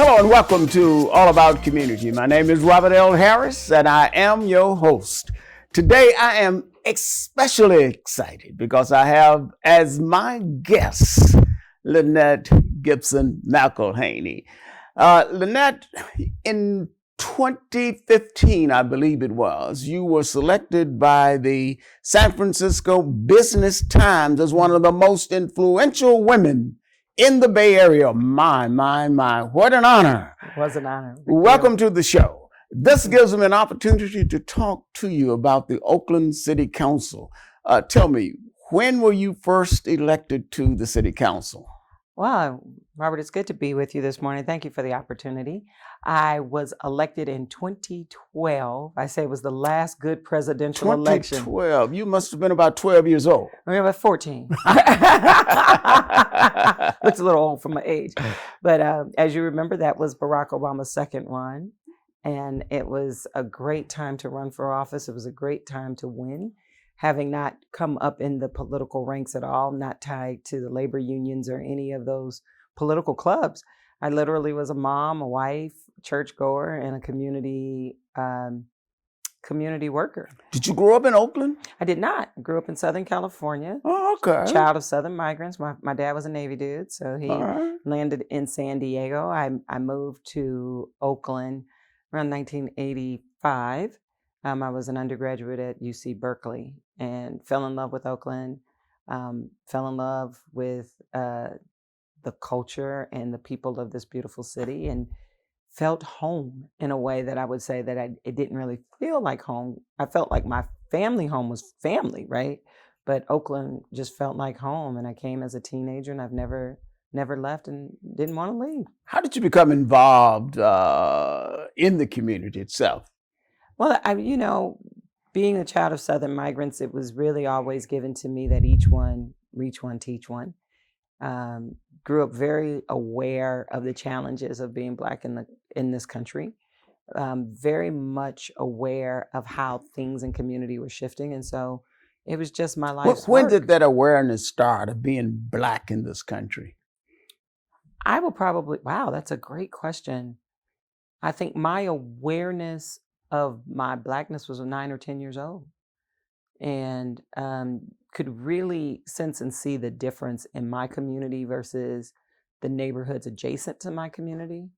Hello and welcome to All About Community. My name is Robert L. Harris and I am your host. Today I am especially excited because I have as my guest Lynette Gipson McElhaney. Lynette, in 2015, I believe it was, you were selected by the San Francisco Business Times as one of the most influential women in the Bay Area. My. What an honor. It was an honor. Welcome to the show. This gives me an opportunity to talk to you about the Oakland City Council. Tell me, when were you first elected to the City Council? Well, Robert, it's good to be with you this morning. Thank you for the opportunity. I was elected in 2012. I say it was the last good presidential election. 2012. You must have been about 12 years old. I mean, about 14. Looks a little old for my age. But as you remember, that was Barack Obama's second run. And it was a great time to run for office. It was a great time to win. Having not come up in the political ranks at all, not tied to the labor unions or any of those political clubs. I literally was a mom, a wife, churchgoer, and a community worker. Did you grow up in Oakland? I did not. I grew up in Southern California. Oh, okay. Child of Southern migrants. My dad was a Navy dude, so he landed in San Diego. I moved to Oakland around 1985. I was an undergraduate at UC Berkeley and fell in love with Oakland, fell in love with the culture and the people of this beautiful city, and felt home in a way that I would say that it didn't really feel like home. I felt like my family home was family, right? But Oakland just felt like home, and I came as a teenager, and I've never left and didn't want to leave. How did you become involved in the community itself? Well, being a child of Southern migrants, it was really always given to me that each one, reach one, teach one. Grew up very aware of the challenges of being Black in this country. Very much aware of how things in community were shifting. And so it was just my life's When work. did that awareness start of being Black in this country? I will probably, wow, that's a great question. I think my awareness of my Blackness was 9 or 10 years old, and could really sense and see the difference in my community versus the neighborhoods adjacent to my community.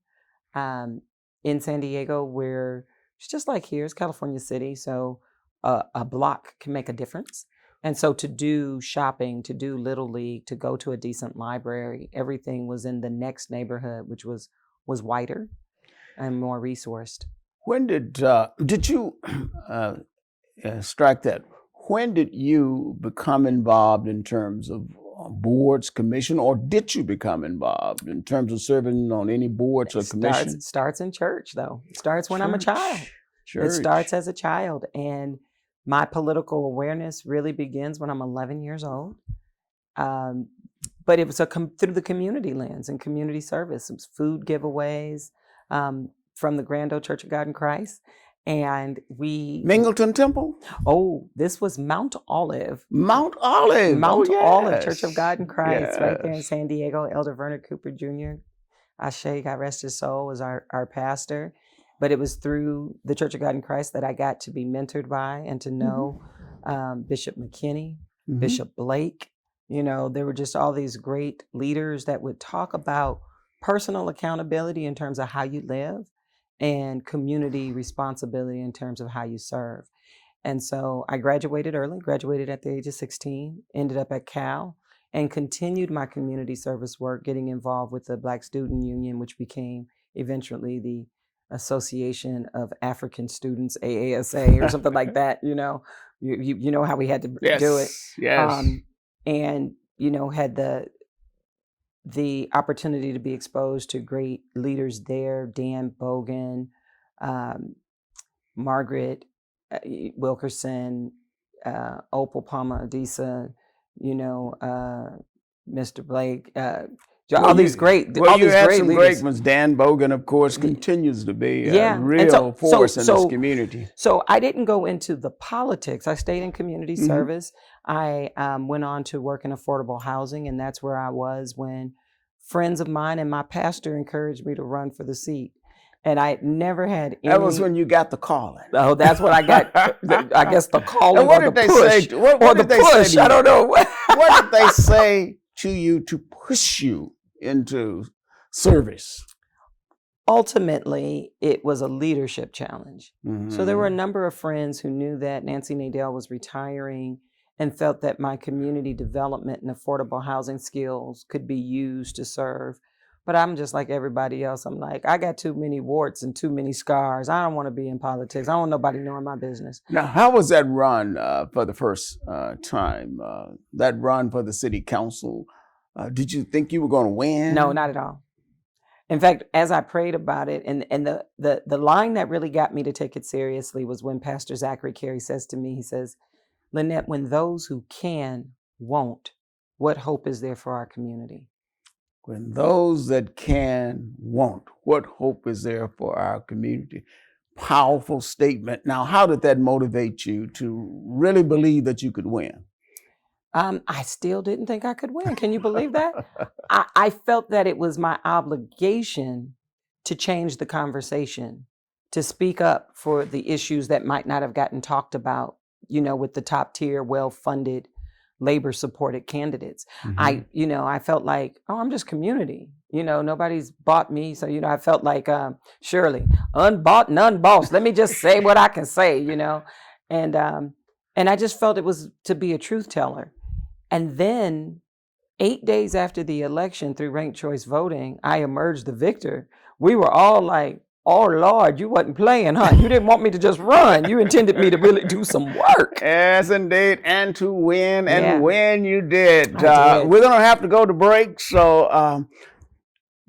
In San Diego, where it's just like here, it's California City, so a block can make a difference. And so to do shopping, to do Little League, to go to a decent library, everything was in the next neighborhood, which was whiter and more resourced. When did you strike that? When did you become involved in terms of boards, commission, or did you become involved in terms of serving on any boards or commissions? It starts in church, though. It starts when I'm a child. Church. It starts as a child. And my political awareness really begins when I'm 11 years old. But it was through the community lens and community service. It was food giveaways from the Grand Old Church of God in Christ. And Mingleton Temple? Oh, this was Mount Olive. Mount Olive. Mount yes. Olive, Church of God in Christ, yes. right there in San Diego. Elder Verner Cooper Jr., Ashe, God rest his soul, was our pastor. But it was through the Church of God in Christ that I got to be mentored by and to know Bishop McElhaney, Bishop Blake. There were just all these great leaders that would talk about personal accountability in terms of how you live and community responsibility in terms of how you serve. And so I graduated early, graduated at the age of 16, ended up at Cal, and continued my community service work, getting involved with the Black Student Union, which became eventually the Association of African Students, AASA, or something like that. You know how we had to do it. Yes. And had the opportunity to be exposed to great leaders there, Dan Bogan, Margaret Wilkerson, Opal Palma Adisa, Mr. Blake, all these great ones. Dan Bogan, of course, continues to be a real force in this community. So I didn't go into the politics. I stayed in community service. I went on to work in affordable housing, and that's where I was when friends of mine and my pastor encouraged me to run for the seat. And I never had any. That was when you got the calling. Oh, that's what I got. I guess the calling And what or did the they push. say? What Or did the they say push. to you? I don't know. What did they say to you to push you into service? Ultimately, it was a leadership challenge. So there were a Mhm. number of friends who knew that Nancy Nadell was retiring and felt that my community development and affordable housing skills could be used to serve. But I'm just like everybody else. I'm like, I got too many warts and too many scars. I don't want to be in politics. I don't want nobody knowing my business. Now, how was that run for the first time? That run for the city council? Did you think you were going to win? No, not at all. In fact, as I prayed about it, and the line that really got me to take it seriously was when Pastor Zachary Carey says to me, he says, Lynette, when those who can won't, what hope is there for our community? When those that can won't, what hope is there for our community? Powerful statement. Now, how did that motivate you to really believe that you could win? I still didn't think I could win. Can you believe that? I felt that it was my obligation to change the conversation, to speak up for the issues that might not have gotten talked about, with the top tier, well-funded, labor-supported candidates. Mhm. I felt like, oh, I'm just community. Nobody's bought me. So, I felt like, Shirley, unbought and unbossed. Let me just say what I can say, And, and I just felt it was to be a truth teller. And then 8 days after the election, through ranked choice voting, I emerged the victor. We were all like, oh, Lord, you wasn't playing, huh? You didn't want me to just run. You intended me to really do some work. Yes, indeed. And to win, and Yeah. win you did. I did. We're going to have to go to break, so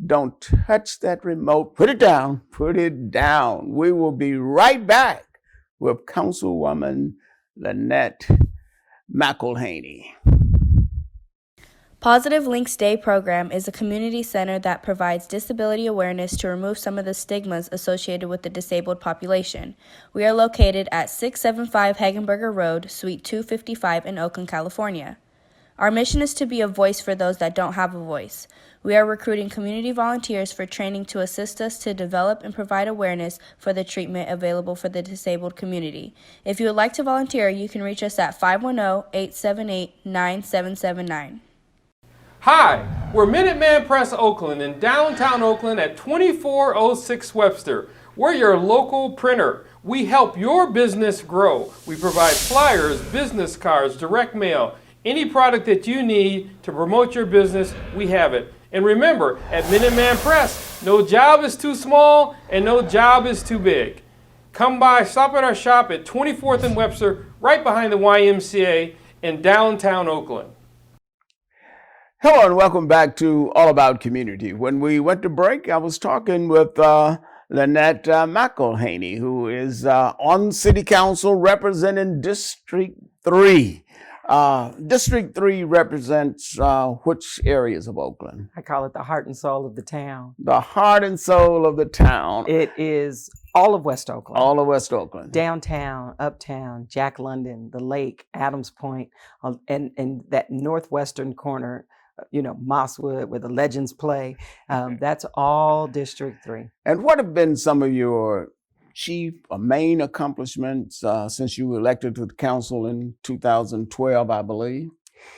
don't touch that remote. Put it down. Put it down. We will be right back with Councilwoman Lynette McElhaney. Positive Links Day program is a community center that provides disability awareness to remove some of the stigmas associated with the disabled population. We are located at 675 Hagenberger Road, Suite 255 in Oakland, California. Our mission is to be a voice for those that don't have a voice. We are recruiting community volunteers for training to assist us to develop and provide awareness for the treatment available for the disabled community. If you would like to volunteer, you can reach us at 510-878-9779. Hi, we're Minuteman Press Oakland in downtown Oakland at 2406 Webster. We're your local printer. We help your business grow. We provide flyers, business cards, direct mail, any product that you need to promote your business, we have it. And remember, at Minuteman Press, no job is too small and no job is too big. Come by, stop at our shop at 24th and Webster, right behind the YMCA in downtown Oakland. Hello and welcome back to All About Community. When we went to break, I was talking with Lynette McElhaney, who is on City Council representing District 3. District 3 represents which areas of Oakland? I call it the heart and soul of the town. The heart and soul of the town. It is all of West Oakland. All of West Oakland. Downtown, uptown, Jack London, the lake, Adams Point, and that northwestern corner, Mosswood, where the Legends play. That's all District 3. And what have been some of your chief or main accomplishments since you were elected to the council in 2012, I believe?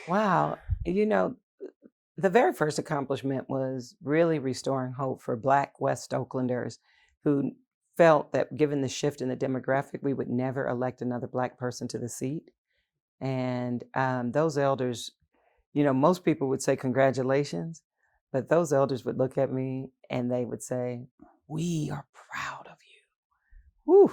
Wow. The very first accomplishment was really restoring hope for Black West Oaklanders who felt that given the shift in the demographic, we would never elect another Black person to the seat. And those elders, most people would say congratulations, but those elders would look at me and they would say, we are proud of you. Whew,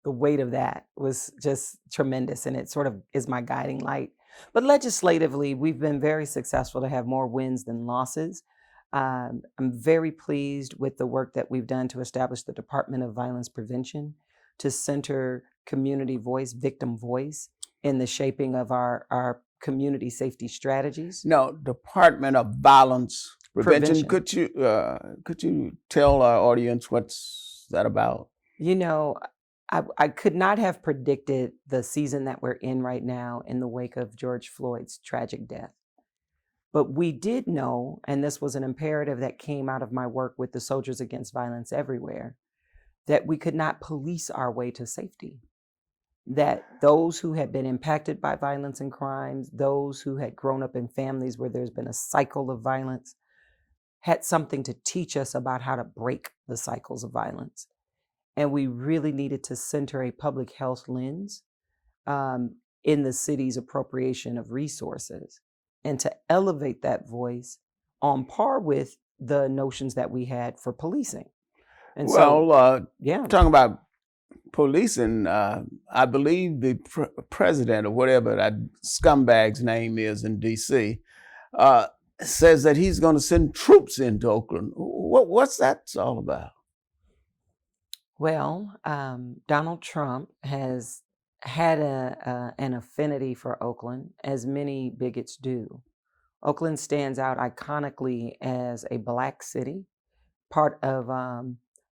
the weight of that was just tremendous, and it sort of is my guiding light. But legislatively, we've been very successful to have more wins than losses. I'm very pleased with the work that we've done to establish the Department of Violence Prevention, to center community voice, victim voice, in the shaping of our community safety strategies. No, Department of Violence Prevention. Could you tell our audience what's that about? I could not have predicted the season that we're in right now in the wake of George Floyd's tragic death. But we did know, and this was an imperative that came out of my work with the Soldiers Against Violence Everywhere, that we could not police our way to safety. That those who had been impacted by violence and crimes, those who had grown up in families where there's been a cycle of violence, had something to teach us about how to break the cycles of violence. And we really needed to center a public health lens in the city's appropriation of resources and to elevate that voice on par with the notions that we had for policing. And talking about policing, I believe the president or whatever that scumbag's name is in D.C. Says that he's going to send troops into Oakland. What's that all about? Well, Donald Trump has had an affinity for Oakland, as many bigots do. Oakland stands out iconically as a Black city, part of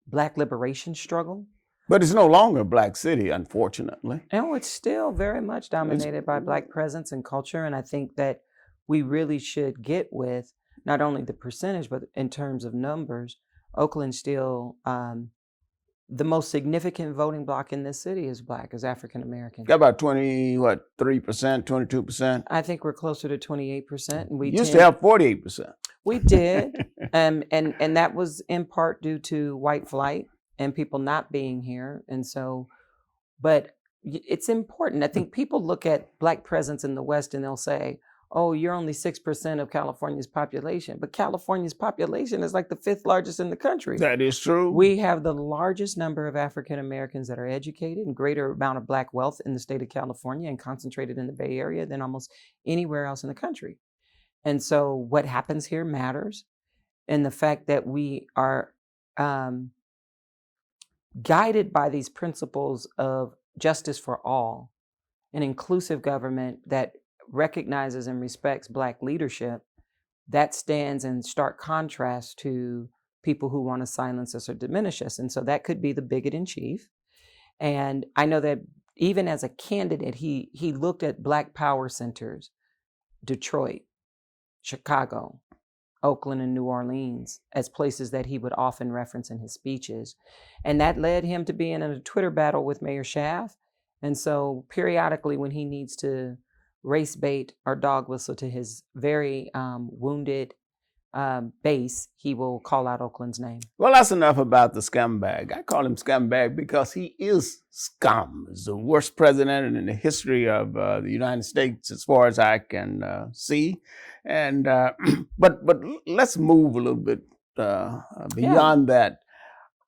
Black liberation struggle. But it's no longer a Black city, unfortunately. And it's still very much dominated by Black presence and culture. And I think that we really should get with not only the percentage, but in terms of numbers, Oakland still, the most significant voting bloc in this city is Black, is African American. Got about 3%, 22%? I think we're closer to 28%. And we used to have 48%. We did. And that was in part due to white flight and people not being here. And so, but it's important. I think people look at Black presence in the West and they'll say, oh, you're only 6% of California's population. But California's population is like the 5th largest in the country. That is true. We have the largest number of African Americans that are educated and greater amount of Black wealth in the state of California and concentrated in the Bay Area than almost anywhere else in the country. And so what happens here matters. And the fact that we are guided by these principles of justice for all, an inclusive government that recognizes and respects Black leadership, that stands in stark contrast to people who want to silence us or diminish us. And so that could be the bigot in chief. And I know that even as a candidate, he looked at Black power centers, Detroit, Chicago, Oakland, and New Orleans as places that he would often reference in his speeches. And that led him to being in a Twitter battle with Mayor Schaaf. And so periodically when he needs to race bait or dog whistle to his very wounded base, he will call out Oakland's name. Well, that's enough about the scumbag. I call him scumbag because he is scum. He's the worst president in the history of the United States, as far as I can see. And but let's move a little bit beyond that.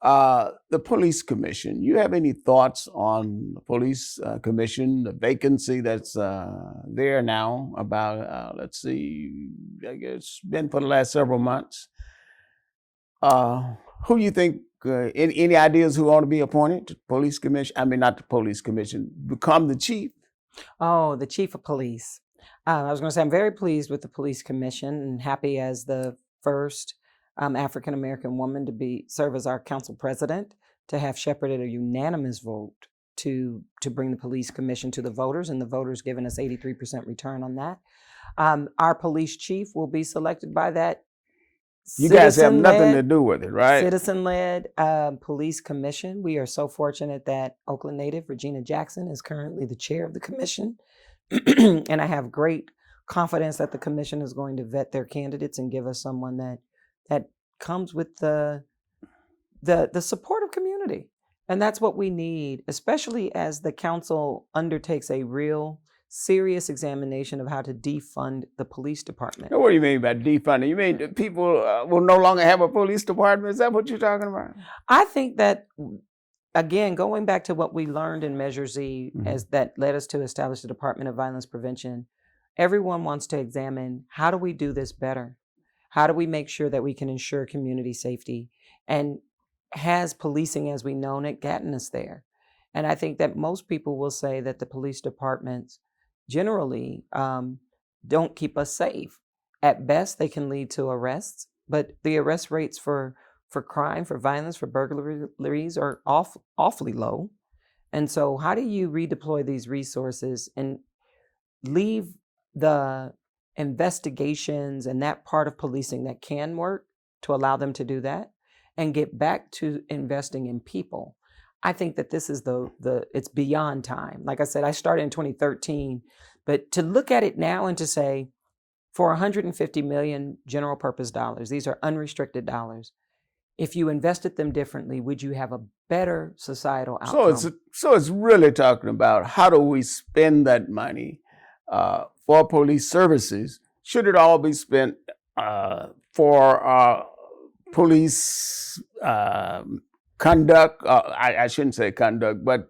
The police commission. You have any thoughts on the police commission, the vacancy that's there now about, let's see, I guess it's been for the last several months. Who you think, any ideas who ought to be appointed to the police commission? I mean, not the police commission, become the chief? Oh, the chief of police. I was going to say, I'm very pleased with the police commission and happy as the first African-American woman to serve as our council president, to have shepherded a unanimous vote to bring the police commission to the voters, and the voters giving us 83% return on that. Our police chief will be selected by that. You guys have nothing to do with it, right? Citizen-led police commission. We are so fortunate that Oakland native Regina Jackson is currently the chair of the commission. And I have great confidence that the commission is going to vet their candidates and give us someone that comes with the supportive community. And that's what we need, especially as the council undertakes a real serious examination of how to defund the police department. What do you mean by defunding? You mean that people will no longer have a police department? Is that what you're talking about? I think that, again, going back to what we learned in Measure Z, as that led us to establish the Department of Violence Prevention, everyone wants to examine, how do we do this better? How do we make sure that we can ensure community safety? And has policing as we known it gotten us there? And I think that most people will say that the police departments generally don't keep us safe. At best, they can lead to arrests, but the arrest rates for crime, for violence, for burglaries are awfully low. And so how do you redeploy these resources and leave the investigations and that part of policing that can work, to allow them to do that and get back to investing in people. I think that this is it's beyond time. Like I said, I started in 2013, but to look at it now and to say, for 150 million general purpose dollars, these are unrestricted dollars, if you invested them differently, would you have a better societal outcome? So it's really talking about how do we spend that money for police services? Should it all be spent for police conduct? I shouldn't say conduct, but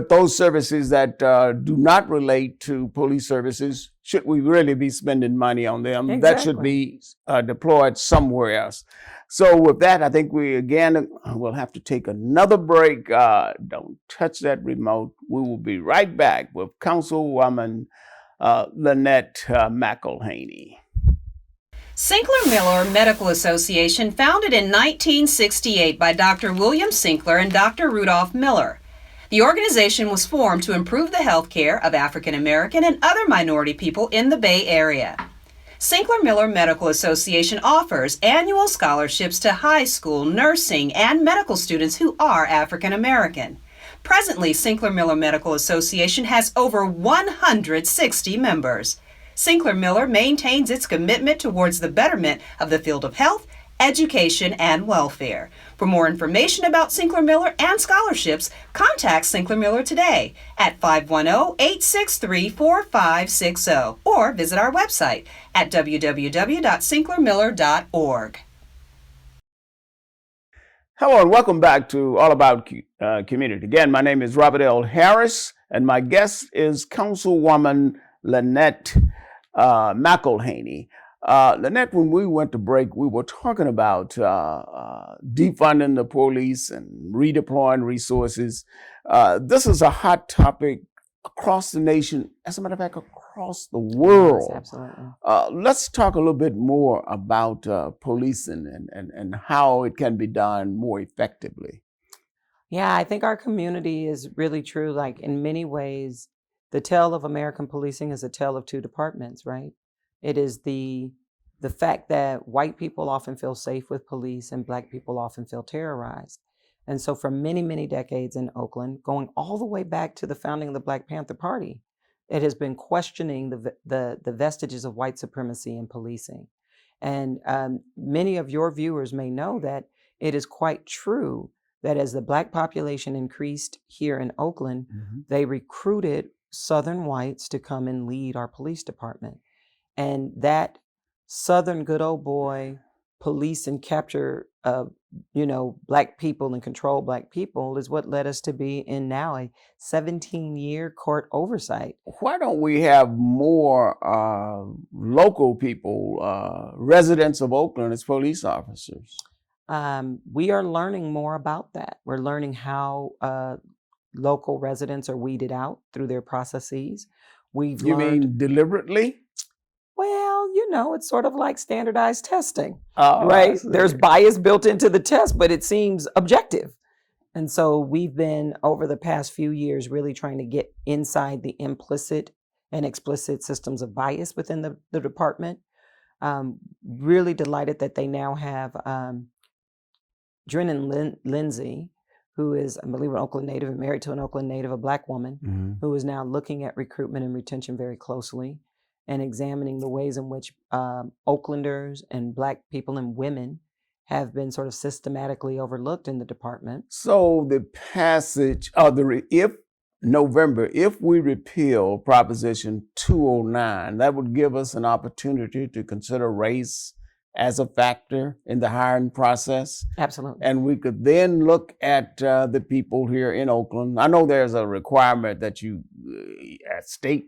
those services that do not relate to police services, should we really be spending money on them? Exactly. That should be deployed somewhere else. So with that, I think we again will have to take another break. Don't touch that remote. We will be right back with Councilwoman Lynette McElhaney. Sinclair Miller Medical Association, founded in 1968 by Dr. William Sinclair and Dr. Rudolph Miller. The organization was formed to improve the health care of African American and other minority people in the Bay Area. Sinclair Miller Medical Association offers annual scholarships to high school, nursing, and medical students who are African American. Presently, Sinclair Miller Medical Association has over 160 members. Sinclair Miller maintains its commitment towards the betterment of the field of health, education, and welfare. For more information about Sinclair Miller and scholarships, contact Sinclair Miller today at 510-863-4560 or visit our website at www.sinclairmiller.org. Hello and welcome back to All About Community. Again, my name is Robert L. Harris and my guest is Councilwoman Lynette McElhaney. Lynette, when we went to break, we were talking about defunding the police and redeploying resources. This is a hot topic across the nation, as a matter of fact, across the world. Yes, absolutely. Let's talk a little bit more about policing and how it can be done more effectively. Yeah, I think our community is really true. Like in many ways, the tale of American policing is a tale of two departments, right? It is the fact that white people often feel safe with police and Black people often feel terrorized. And so for many, many decades in Oakland, going all the way back to the founding of the Black Panther Party, it has been questioning the vestiges of white supremacy in policing. And many of your viewers may know that it is quite true that as the Black population increased here in Oakland, they recruited Southern whites to come and lead our police department. And that Southern good old boy police and capture Black people and control Black people is what led us to be in now a 17-year court oversight. Why don't we have more local people, residents of Oakland as police officers? We are learning more about that. We're learning how local residents are weeded out through their processes. You mean deliberately? Well, it's sort of like standardized testing, right? There's bias built into the test, but it seems objective. And so we've been, over the past few years, really trying to get inside the implicit and explicit systems of bias within the department. Really delighted that they now have Drennan Lindsay, who is, I believe, an Oakland native and married to an Oakland native, a Black woman, who is now looking at recruitment and retention very closely and examining the ways in which Oaklanders and Black people and women have been sort of systematically overlooked in the department. So the passage of if we repeal Proposition 209, that would give us an opportunity to consider race as a factor in the hiring process. Absolutely. And we could then look at the people here in Oakland. I know there's a requirement that you, at state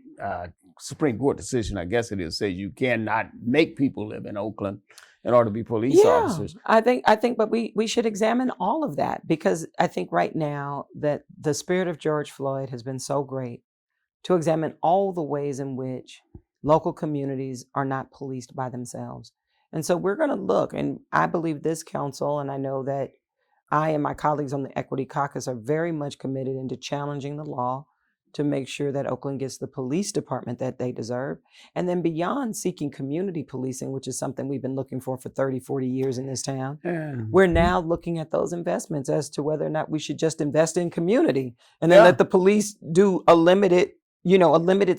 Supreme Court decision, I guess it is, says you cannot make people live in Oakland in order to be police officers. I think, but we should examine all of that, because I think right now that the spirit of George Floyd has been so great to examine all the ways in which local communities are not policed by themselves. And so we're going to look, and I believe this council, and I know that I and my colleagues on the Equity Caucus are very much committed into challenging the law to make sure that Oakland gets the police department that they deserve. And then beyond seeking community policing, which is something we've been looking for 30, 40 years in this town, we're now looking at those investments as to whether or not we should just invest in community and then let the police do a limited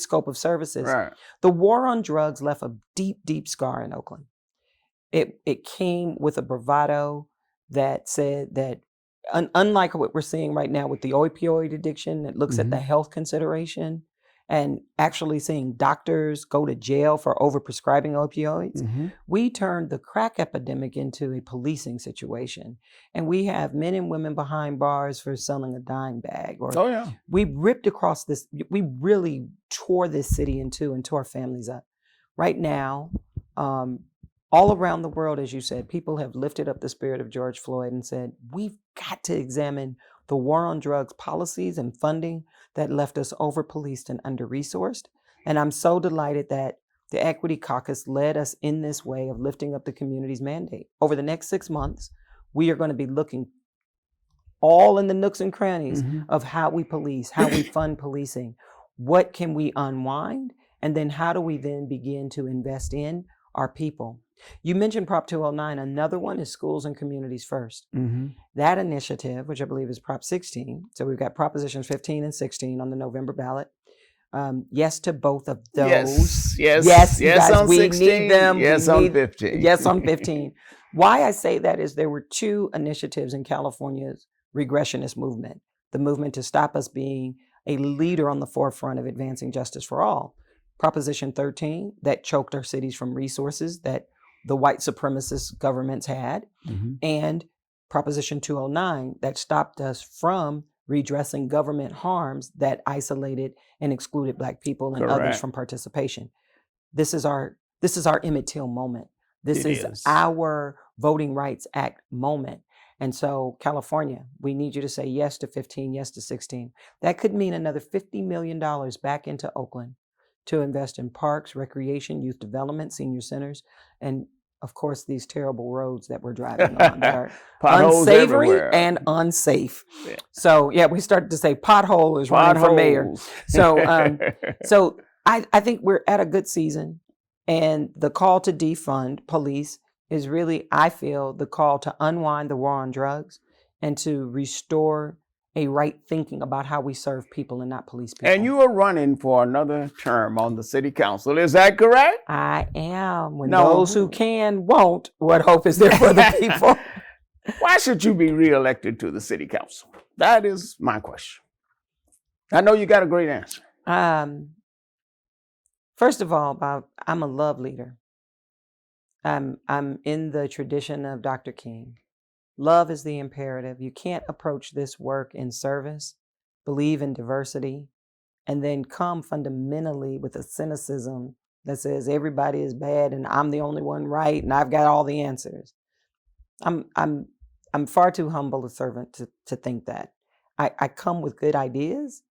scope of services. Right. The war on drugs left a deep, deep scar in Oakland. It came with a bravado that said that unlike what we're seeing right now with the opioid addiction that looks at the health consideration and actually seeing doctors go to jail for overprescribing opioids, we turned the crack epidemic into a policing situation. And we have men and women behind bars for selling a dime bag. We ripped across this, we really tore this city in two and tore families up. Right now, all around the world, as you said, people have lifted up the spirit of George Floyd and said, we've got to examine the war on drugs policies and funding that left us over-policed and under-resourced. And I'm so delighted that the Equity Caucus led us in this way of lifting up the community's mandate. Over the next 6 months, we are going to be looking all in the nooks and crannies of how we police, how we fund policing, what can we unwind, and then how do we then begin to invest in our people. You mentioned Prop 209. Another one is Schools and Communities First. That initiative, which I believe is Prop 16, so we've got Propositions 15 and 16 on the November ballot. Yes to both of those. Yes, guys, on we 16. need them. Yes, on 15. Yes, on 15. Why I say that is there were two initiatives in California's regressionist movement. The movement to stop us being a leader on the forefront of advancing justice for all. Proposition 13, that choked our cities from resources that the white supremacist governments had, and Proposition 209, that stopped us from redressing government harms that isolated and excluded Black people and others from participation. This is our Emmett Till moment. This is our Voting Rights Act moment. And so, California, we need you to say yes to 15, yes to 16. That could mean another $50 million back into Oakland to invest in parks, recreation, youth development, senior centers, and of course, these terrible roads that we're driving on that are unsavory everywhere. and unsafe. So we started to say pothole is running for mayor. So, so I think we're at a good season, and the call to defund police is really, I feel, the call to unwind the war on drugs and to restore a right thinking about how we serve people and not police people. And you are running for another term on the city council. Is that correct? I am. When those who can won't, what hope is there for the people? Why should you be reelected to the city council? That is my question. I know you got a great answer. First of all, Bob, I'm a love leader. I'm in the tradition of Dr. King. Love is the imperative. You can't approach this work in service, believe in diversity, and then come fundamentally with a cynicism that says everybody is bad and I'm the only one right and I've got all the answers. I'm far too humble a servant to think that. I come with good ideas,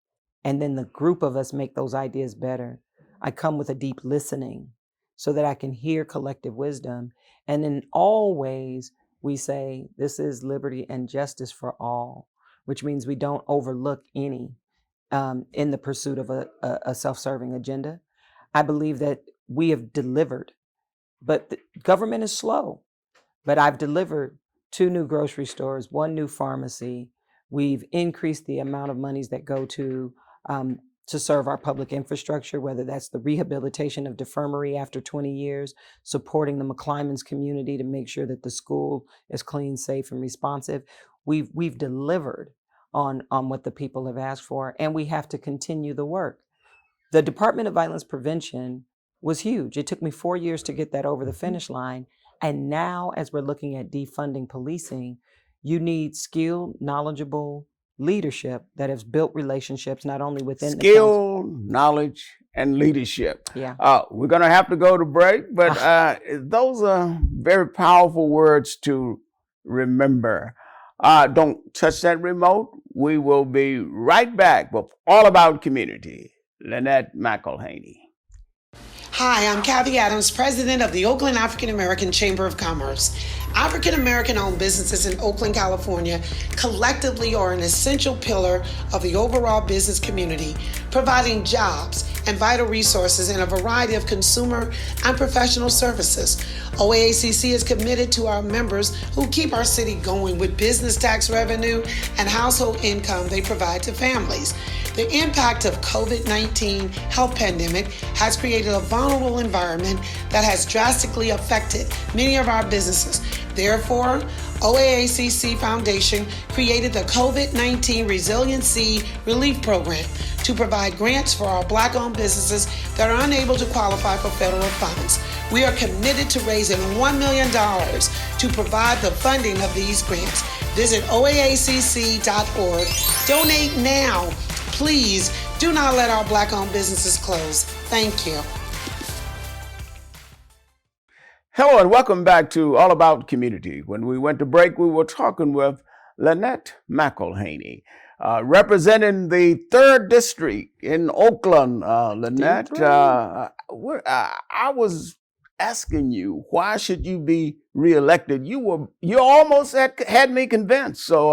and then the group of us make those ideas better. I come with a deep listening so that I can hear collective wisdom, and in all ways, we say this is liberty and justice for all, which means we don't overlook any in the pursuit of a self-serving agenda. I believe that we have delivered, but the government is slow. But I've delivered 2 new grocery stores, 1 new pharmacy. We've increased the amount of monies that go to serve our public infrastructure, whether that's the rehabilitation of Defirmary after 20 years, supporting the McClymonds community to make sure that the school is clean, safe, and responsive. We've delivered on what the people have asked for, and we have to continue the work. The Department of Violence Prevention was huge. It took me 4 years to get that over the finish line. And now, as we're looking at defunding policing, you need skilled, knowledgeable leadership that has built relationships not only within the council. Knowledge, and leadership. Yeah. We're going to have to go to break, but those are very powerful words to remember. Don't touch that remote. We will be right back with All About Community. Lynette McElhaney. Hi, I'm Kathy Adams, president of the Oakland African American Chamber of Commerce. African American owned businesses in Oakland, California collectively are an essential pillar of the overall business community, providing jobs and vital resources in a variety of consumer and professional services. OAACC is committed to our members who keep our city going with business tax revenue and household income they provide to families. The impact of COVID-19 health pandemic has created a vulnerable environment that has drastically affected many of our businesses. Therefore, OAACC Foundation created the COVID-19 Resiliency Relief Program to provide grants for our Black-owned businesses that are unable to qualify for federal funds. We are committed to raising $1 million to provide the funding of these grants. Visit oaacc.org. Donate now. Please do not let our Black-owned businesses close. Thank you. Hello and welcome back to All About Community. When we went to break, we were talking with Lynette McElhaney, representing the 3rd District in Oakland. Lynette, I was asking you, why should you be reelected? You almost had me convinced. So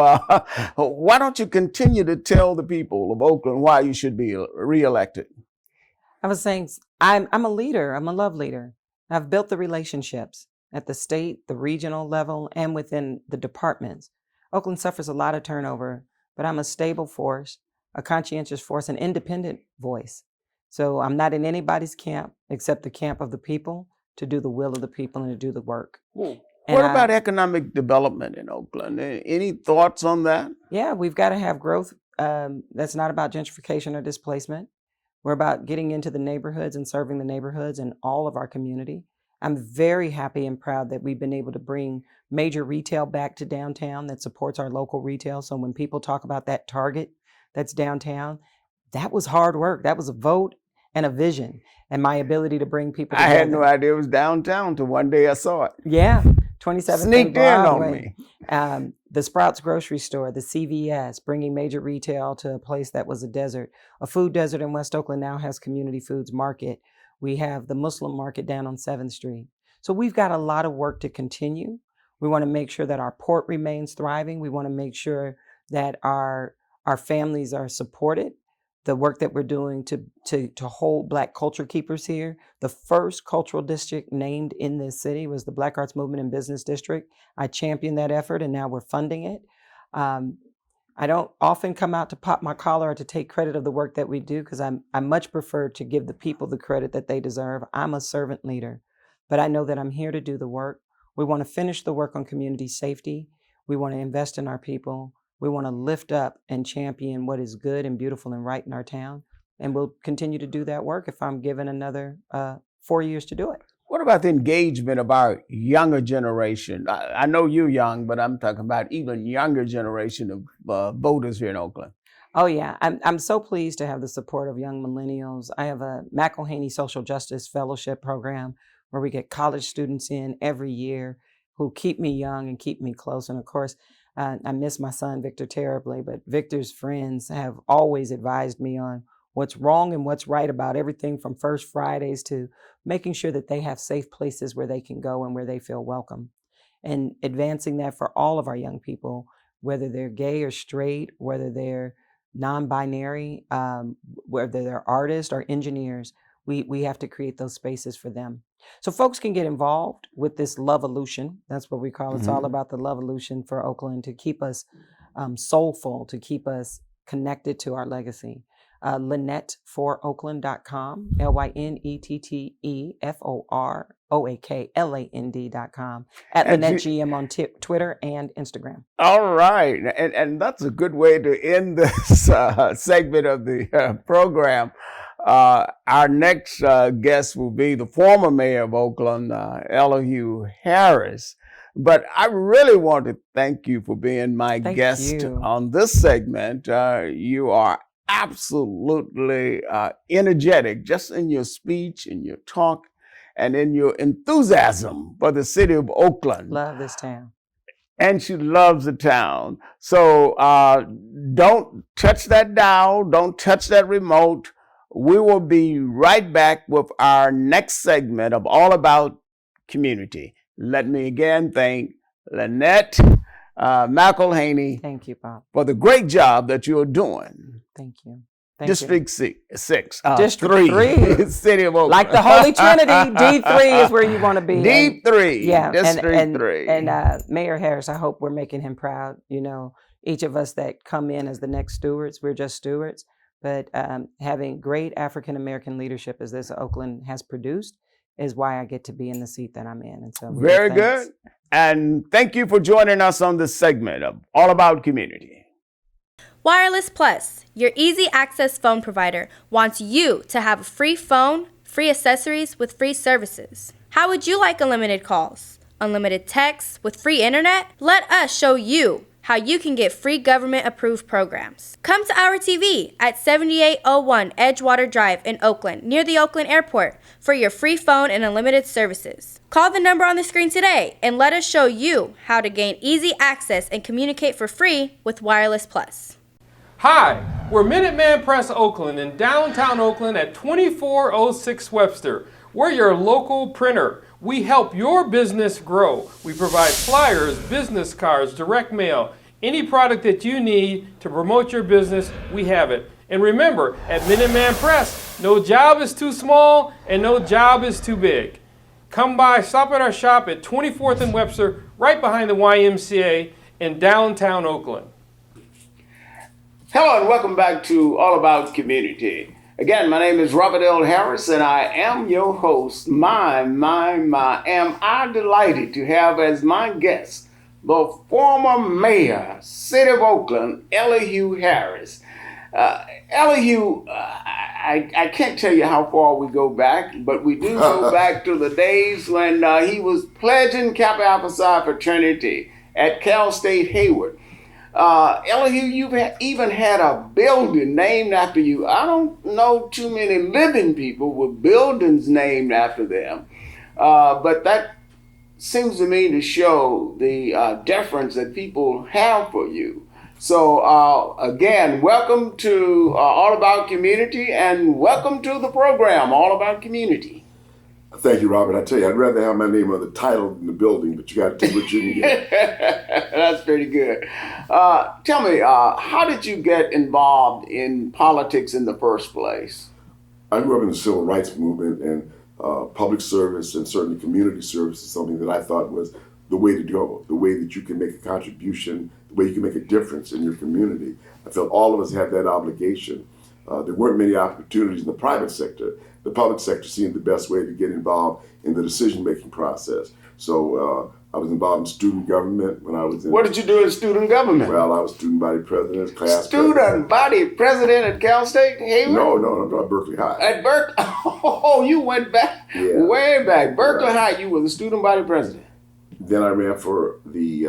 why don't you continue to tell the people of Oakland why you should be reelected? I was saying, I'm a leader. I'm a love leader. I've built the relationships at the state, the regional level, and within the departments. Oakland suffers a lot of turnover, but I'm a stable force, a conscientious force, an independent voice. So I'm not in anybody's camp except the camp of the people, to do the will of the people and to do the work. What about economic development in Oakland? Any thoughts on that? Yeah, we've got to have growth. That's not about gentrification or displacement. We're about getting into the neighborhoods and serving the neighborhoods and all of our community. I'm very happy and proud that we've been able to bring major retail back to downtown that supports our local retail. So when people talk about that Target that's downtown, that was hard work. That was a vote and a vision, and my ability to bring people together. I had no idea it was downtown till one day I saw it. Yeah, 27th Sneaked in on me. The Sprouts grocery store, the CVS, bringing major retail to a place that was a desert. A food desert in West Oakland now has Community Foods Market. We have the Muslim market down on 7th Street. So we've got a lot of work to continue. We want to make sure that our port remains thriving. We want to make sure that our families are supported. The work that we're doing to hold Black culture keepers here. The first cultural district named in this city was the Black Arts Movement and Business District. I championed that effort, and now we're funding it. I don't often come out to pop my collar or to take credit of the work that we do, because I much prefer to give the people the credit that they deserve. I'm a servant leader, but I know that I'm here to do the work. We want to finish the work on community safety. We want to invest in our people. We want to lift up and champion what is good and beautiful and right in our town. And we'll continue to do that work if I'm given another 4 years to do it. What about the engagement of our younger generation? I know you're young, but I'm talking about even younger generation of voters here in Oakland. Oh, yeah. I'm so pleased to have the support of young millennials. I have a McElhaney Social Justice Fellowship program where we get college students in every year who keep me young and keep me close. And of course, I miss my son, Victor, terribly, but Victor's friends have always advised me on what's wrong and what's right about everything from First Fridays to making sure that they have safe places where they can go and where they feel welcome, and advancing that for all of our young people, whether they're gay or straight, whether they're non-binary, whether they're artists or engineers. We have to create those spaces for them. So folks can get involved with this Love-olution. That's what we call it. It's all about the Love-olution for Oakland, to keep us soulful, to keep us connected to our legacy. LynetteForOakland.com, LynetteForoakland.com, at Lynette GM on Twitter and Instagram. All right. And that's a good way to end this segment of the program. Our next guest will be the former mayor of Oakland, Elihu Harris. But I really want to thank you for being my guest on this segment. You are absolutely energetic, just in your speech, in your talk, and in your enthusiasm for the city of Oakland. Love this town. And she loves the town. So don't touch that dial. Don't touch that remote. We will be right back with our next segment of All About Community. Let me again thank Lynette McElhaney Thank you, Bob. for the great job that you're doing. Thank you. District 6, District 3, City of Oakland. Like the Holy Trinity, D3 is where you want to be. D3, yeah, District 3. And Mayor Harris, I hope we're making him proud. You know, each of us that come in as the next stewards, we're just stewards. But having great African-American leadership as this Oakland has produced is why I get to be in the seat that I'm in. And so very good. And thank you for joining us on this segment of All About Community. Wireless Plus, your easy access phone provider, wants you to have a free phone, free accessories with free services. How would you like unlimited calls, unlimited texts with free internet? Let us show you how you can get free government-approved programs. Come to our TV at 7801 Edgewater Drive in Oakland, near the Oakland Airport, for your free phone and unlimited services. Call the number on the screen today and let us show you how to gain easy access and communicate for free with Wireless Plus. Hi, we're Minuteman Press Oakland in downtown Oakland at 2406 Webster. We're your local printer. We help your business grow. We provide flyers, business cards, direct mail, any product that you need to promote your business, we have it. And remember, at Minuteman Press, no job is too small and no job is too big. Come by, stop at our shop at 24th and Webster, right behind the YMCA in downtown Oakland. Hello and welcome back to All About Community. Again, my name is Robert L. Harris and I am your host. Am I delighted to have as my guest the former mayor, City of Oakland, Elihu Harris. Elihu, I can't tell you how far we go back, but we do go back to the days when he was pledging Kappa Alpha Psi fraternity at Cal State Hayward. Elihu, you've even had a building named after you. I don't know too many living people with buildings named after them, but that seems to me to show the deference that people have for you. So again, welcome to All About Community and welcome to the program, All About Community. Thank you, Robert. I tell you, I'd rather have my name on the title than the building, but you got to take what you can get. That's pretty good. Tell me, how did you get involved in politics in the first place? I grew up in the civil rights movement, and public service and certainly community service is something that I thought was the way to go, the way that you can make a contribution, the way you can make a difference in your community. I felt all of us had that obligation. There weren't many opportunities in the private sector. The public sector seemed the best way to get involved in the decision-making process. So I was involved in student government when I was in... What did you do in student government? Well, I was student body president, class Student body president at Cal State Hayward? No, at Berkeley High. At Berkeley? Oh, you went back, way back. Berkeley High, you were the student body president. Then I ran for the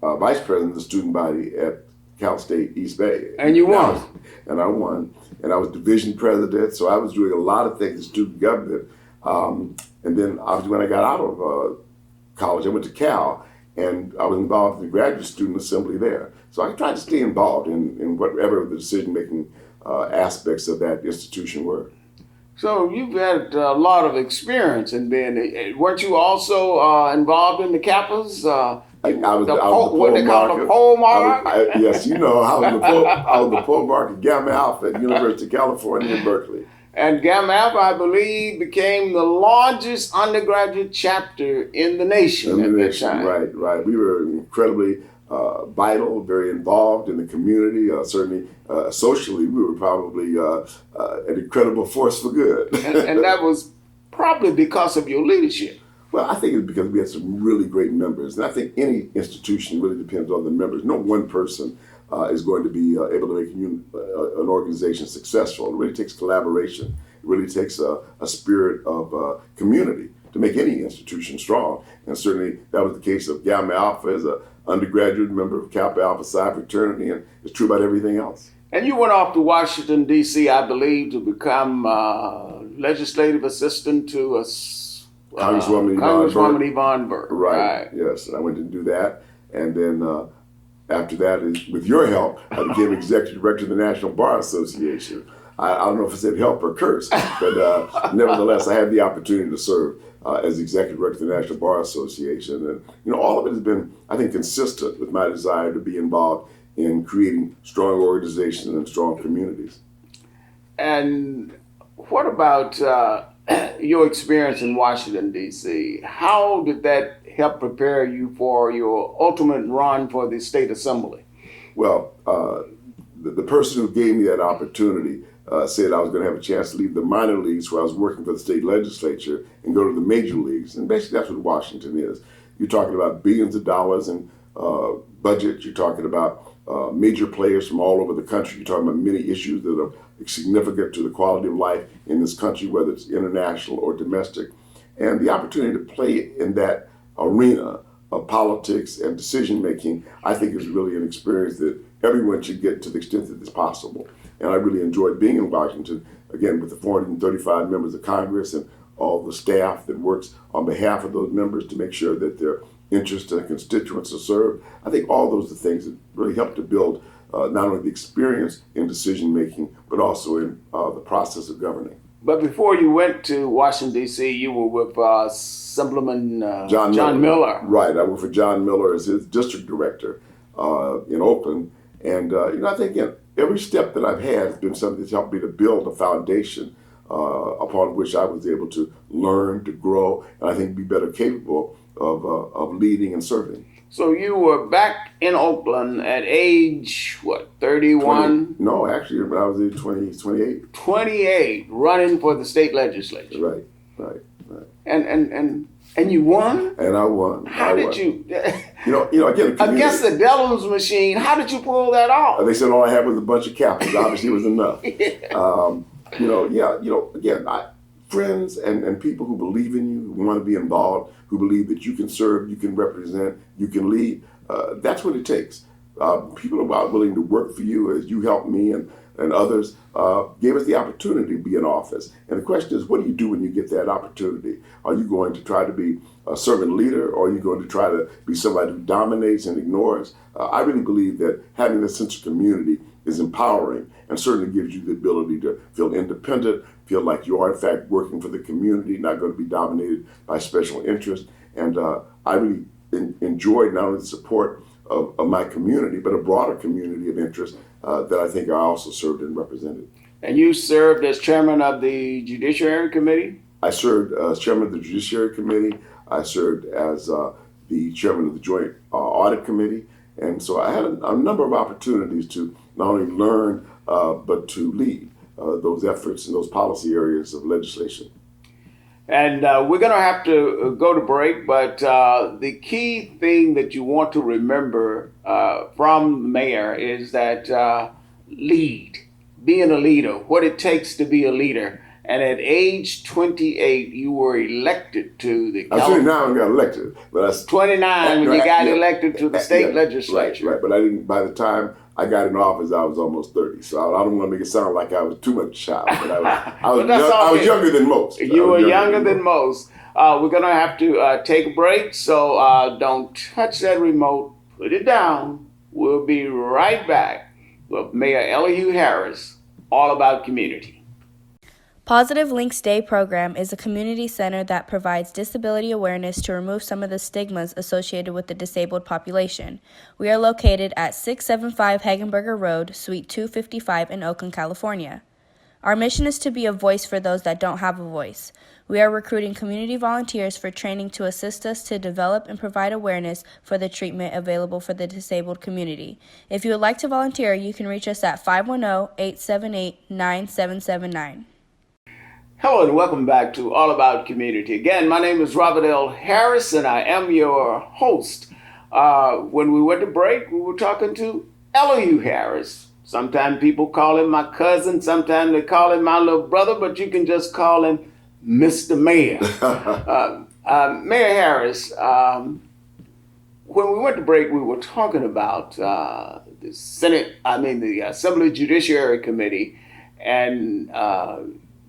vice president of the student body at Cal State East Bay. And you won? And I won. And I was division president, so I was doing a lot of things in student government. And then obviously when I got out of college, I went to Cal, and I was involved in the graduate student assembly there. So I tried to stay involved in whatever the decision-making aspects of that institution were. So you've had a lot of experience in being, weren't you also involved in the Kappas? I was the pole mark? Yes, you know, I was the pole mark at Gamma Alpha at University of California in Berkeley. And Gamma Alpha, I believe, became the largest undergraduate chapter in the nation at that time. Right. We were incredibly vital, very involved in the community. Certainly, socially, we were probably an incredible force for good. and that was probably because of your leadership. Well, I think it's because we had some really great members. And I think any institution really depends on the members. No one person is going to be able to make an organization successful. It really takes collaboration. It really takes a spirit of community to make any institution strong. And certainly that was the case of Gamma Alpha as an undergraduate member of Kappa Alpha Psi fraternity, and it's true about everything else. And you went off to Washington, D.C., I believe, to become legislative assistant to Congresswoman Yvonne Burke. Right, yes. And I went to do that. And then after that, with your help, I became executive director of the National Bar Association. I don't know if I said help or curse, but nevertheless, I had the opportunity to serve as executive director of the National Bar Association. And, all of it has been, I think, consistent with my desire to be involved in creating strong organizations and strong communities. And what about your experience in Washington, D.C.? How did that help prepare you for your ultimate run for the state assembly? Well, the person who gave me that opportunity said I was going to have a chance to leave the minor leagues where I was working for the state legislature and go to the major leagues. And basically that's what Washington is. You're talking about billions of dollars in budget. You're talking about major players from all over the country. You're talking about many issues that are significant to the quality of life in this country, whether it's international or domestic. And the opportunity to play in that arena of politics and decision making, I think, is really an experience that everyone should get to the extent that it's possible. And I really enjoyed being in Washington, again, with the 435 members of Congress and all the staff that works on behalf of those members to make sure that their interests and constituents are served. I think all those are things that really help to build not only the experience in decision making, but also in the process of governing. But before you went to Washington, D.C., you were with Assemblyman John Miller. Right, I worked for John Miller as his district director in Oakland. And, I think, again, every step that I've had has been something that's helped me to build a foundation upon which I was able to learn, to grow, and I think be better capable of leading and serving. So you were back in Oakland at age, 31? No, actually, when I was age 28. 28, running for the state legislature. Right. And you won? And I won. How did you? Again, against the devil's machine, how did you pull that off? They said all I had was a bunch of captains. Obviously, it was enough. Again, friends and people who believe in you, who want to be involved, who believe that you can serve, you can represent, you can lead. That's what it takes. People are willing to work for you as you helped me and others gave us the opportunity to be in office. And the question is, what do you do when you get that opportunity? Are you going to try to be a servant leader, or are you going to try to be somebody who dominates and ignores? I really believe that having this sense of community is empowering and certainly gives you the ability to feel independent, feel like you are in fact working for the community, not going to be dominated by special interests. And I really enjoyed not only the support of my community, but a broader community of interest that I think I also served and represented. And you served as chairman of the Judiciary Committee? I served as chairman of the Judiciary Committee. I served as the chairman of the Joint Audit Committee. And so I had a number of opportunities to not only learn, but to lead those efforts in those policy areas of legislation. And we're going to have to go to break, but the key thing that you want to remember from the mayor is that lead, being a leader, what it takes to be a leader. And at age 28, you were elected to the... I was 29 when I got elected. But that's 29 when you got elected to the state legislature. Right, but I didn't, by the time I got in office, I was almost 30. So I don't want to make it sound like I was too much child, but I was younger than most. You were younger than most. We're going to have to take a break, so don't touch that remote. Put it down. We'll be right back with Mayor Elihu Harris, all about community. Positive Links Day program is a community center that provides disability awareness to remove some of the stigmas associated with the disabled population. We are located at 675 Hagenberger Road, Suite 255 in Oakland, California. Our mission is to be a voice for those that don't have a voice. We are recruiting community volunteers for training to assist us to develop and provide awareness for the treatment available for the disabled community. If you would like to volunteer, you can reach us at 510-878-9779. Hello and welcome back to All About Community. Again, my name is Robert L. Harris and I am your host. When we went to break, we were talking to Elihu Harris. Sometimes people call him my cousin, sometimes they call him my little brother, but you can just call him Mr. Mayor. Mayor Harris, when we went to break, we were talking about the Assembly Judiciary Committee and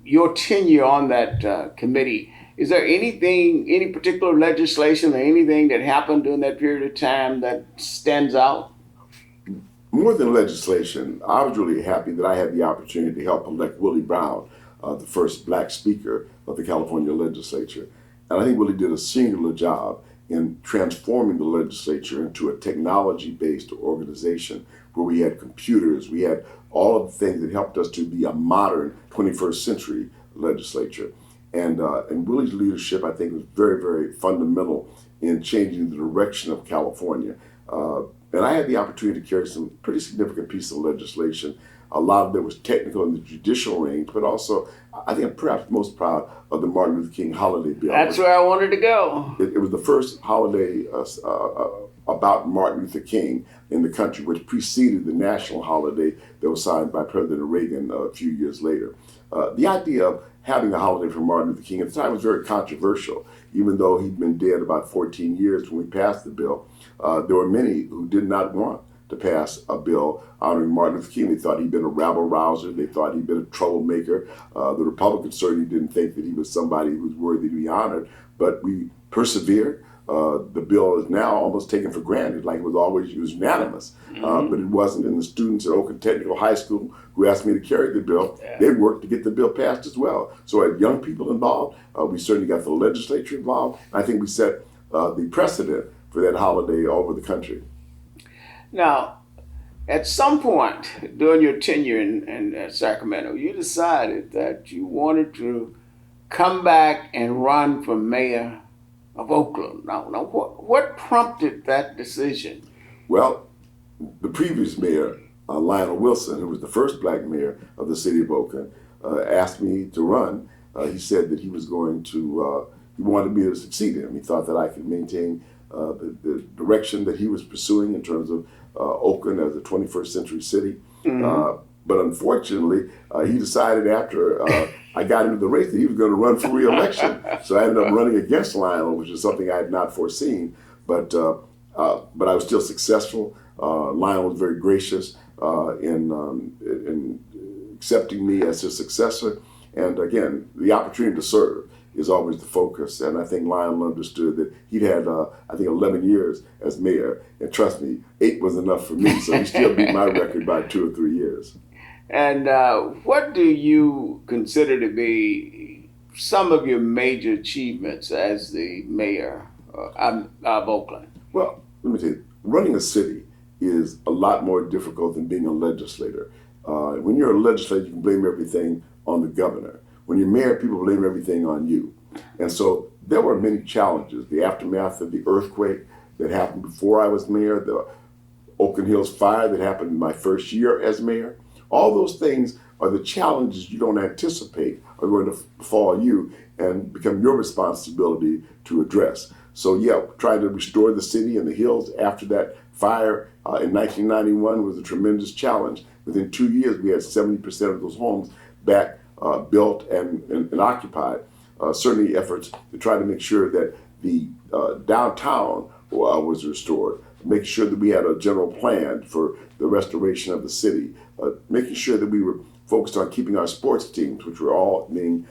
your tenure on that committee. Is there any particular legislation or anything that happened during that period of time that stands out? More than legislation, I was really happy that I had the opportunity to help elect Willie Brown, the first black speaker of the California legislature. And I think Willie did a singular job in transforming the legislature into a technology-based organization where we had computers, we had all of the things that helped us to be a modern 21st century legislature. And Willie's leadership, I think, was very, very fundamental in changing the direction of California. And I had the opportunity to carry some pretty significant pieces of legislation. A lot of it was technical in the judicial range, but also I think I'm perhaps most proud of the Martin Luther King holiday bill. That's where I wanted to go. It was the first holiday about Martin Luther King in the country, which preceded the national holiday that was signed by President Reagan a few years later. The idea of having a holiday for Martin Luther King at the time was very controversial. Even though he'd been dead about 14 years when we passed the bill, there were many who did not want to pass a bill honoring Martin Luther King. They thought he'd been a rabble-rouser. They thought he'd been a troublemaker. The Republicans certainly didn't think that he was somebody who was worthy to be honored, but we persevered. The bill is now almost taken for granted, like it was unanimous, but it wasn't. And the students at Oakland Technical High School who asked me to carry the bill, they worked to get the bill passed as well. So I had young people involved. We certainly got the legislature involved. And I think we set the precedent for that holiday all over the country. Now, at some point during your tenure in Sacramento, you decided that you wanted to come back and run for mayor of Oakland. Now what prompted that decision? Well, the previous mayor, Lionel Wilson, who was the first black mayor of the city of Oakland, asked me to run. He said that he was going to, he wanted me to succeed him. He thought that I could maintain the direction that he was pursuing in terms of Oakland as a 21st century city. But unfortunately, he decided after I got into the race that he was going to run for re-election. So I ended up running against Lionel, which is something I had not foreseen. But I was still successful. Lionel was very gracious in accepting me as his successor. And again, the opportunity to serve is always the focus. And I think Lionel understood that he'd had, I think, 11 years as mayor. And trust me, 8 was enough for me. So he still beat my record by 2 or 3 years. And what do you consider to be some of your major achievements as the mayor of Oakland? Well, let me tell you, running a city is a lot more difficult than being a legislator. When you're a legislator, you can blame everything on the governor. When you're mayor, people blame everything on you. And so there were many challenges. The aftermath of the earthquake that happened before I was mayor, the Oakland Hills fire that happened in my first year as mayor. All those things are the challenges you don't anticipate are going to fall you and become your responsibility to address. So yeah, trying to restore the city and the hills after that fire in 1991 was a tremendous challenge. Within 2 years, we had 70% of those homes back built and occupied. Certainly efforts to try to make sure that the downtown was restored, make sure that we had a general plan for the restoration of the city, making sure that we were focused on keeping our sports teams, which were all being